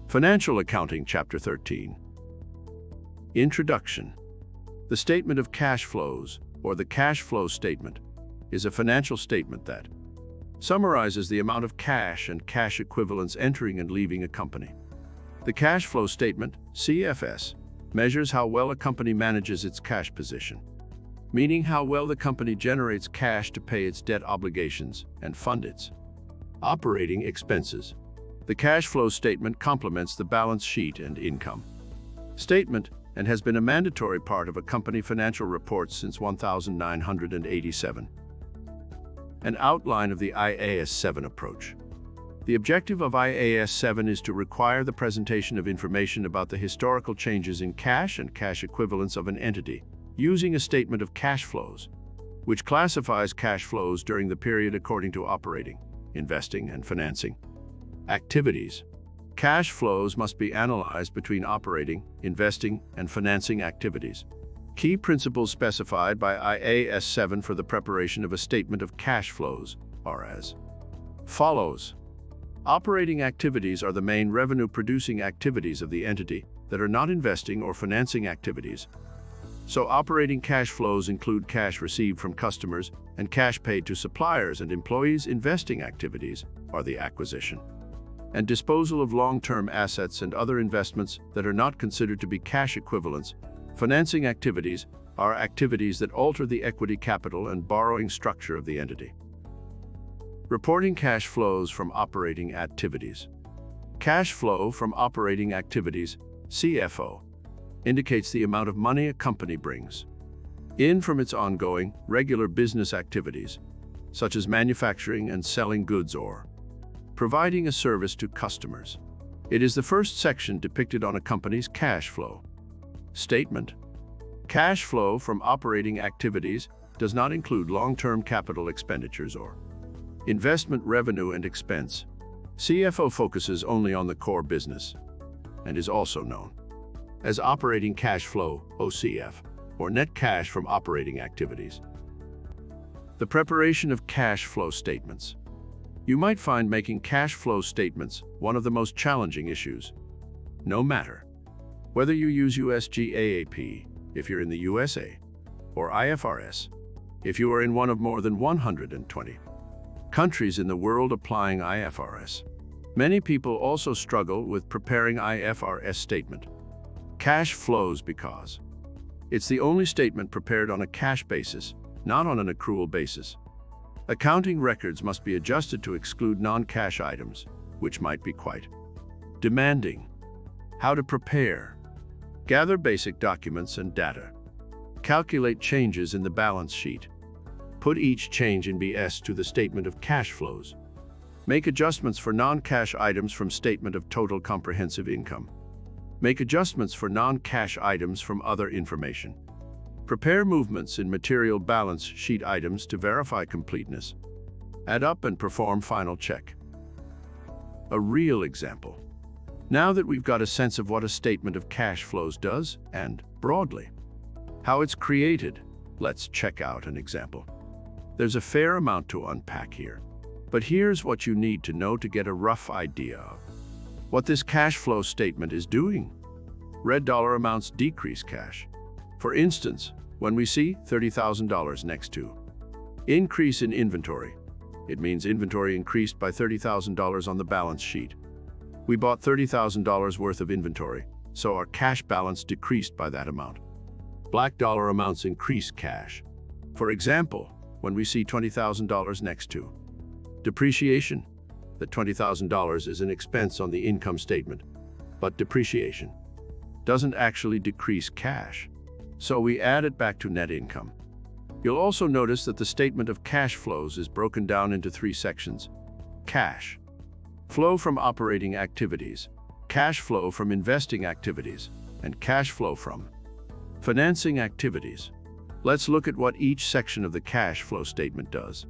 Financial Accounting, Chapter 13. Introduction. The statement of cash flows, or the cash flow statement, is a financial statement that summarizes the amount of cash and cash equivalents entering and leaving a company. The cash flow statement, CFS, measures how well a company manages its cash position, meaning how well the company generates cash to pay its debt obligations and fund its operating expenses. The cash flow statement complements the balance sheet and income statement and has been a mandatory part of a company financial report since 1987. An outline of the IAS 7 approach. The objective of IAS 7 is to require the presentation of information about the historical changes in cash and cash equivalents of an entity using a statement of cash flows, which classifies cash flows during the period according to operating, investing, and financing activities. Cash flows must be analyzed between operating, investing, and financing activities. Key principles specified by IAS 7 for the preparation of a statement of cash flows are as follows. Operating activities are the main revenue-producing activities of the entity that are not investing or financing activities. So operating cash flows include cash received from customers and cash paid to suppliers and employees. Investing activities are the acquisition and disposal of long-term assets and other investments that are not considered to be cash equivalents. Financing activities are activities that alter the equity capital and borrowing structure of the entity. Reporting cash flows from operating activities. Cash flow from operating activities, CFO, indicates the amount of money a company brings in from its ongoing, regular business activities, such as manufacturing and selling goods or providing a service to customers. It is the first section depicted on a company's cash flow statement. Cash flow from operating activities does not include long-term capital expenditures or investment revenue and expense. CFO focuses only on the core business and is also known as operating cash flow, OCF, or net cash from operating activities. The preparation of cash flow statements. You might find making cash flow statements one of the most challenging issues. No matter whether you use US GAAP, if you're in the USA, or IFRS, if you are in one of more than 120 countries in the world applying IFRS. Many people also struggle with preparing IFRS statement. Cash flows because it's the only statement prepared on a cash basis, not on an accrual basis. Accounting records must be adjusted to exclude non-cash items, which might be quite demanding. How to prepare. Gather basic documents and data. Calculate changes in the balance sheet. Put each change in BS to the statement of cash flows. Make adjustments for non-cash items from statement of total comprehensive income. Make adjustments for non-cash items from other information. Prepare movements in material balance sheet items to verify completeness. Add up and perform final check. A real example. Now that we've got a sense of what a statement of cash flows does, and, broadly, how it's created, let's check out an example. There's a fair amount to unpack here, but here's what you need to know to get a rough idea of what this cash flow statement is doing. Red dollar amounts decrease cash. For instance, when we see $30,000 next to increase in inventory, it means inventory increased by $30,000 on the balance sheet. We bought $30,000 worth of inventory, so our cash balance decreased by that amount. Black dollar amounts increase cash. For example, when we see $20,000 next to depreciation, that $20,000 is an expense on the income statement, but depreciation doesn't actually decrease cash, so we add it back to net income. You'll also notice that the statement of cash flows is broken down into three sections. Cash flow from operating activities, cash flow from investing activities, and cash flow from financing activities. Let's look at what each section of the cash flow statement does.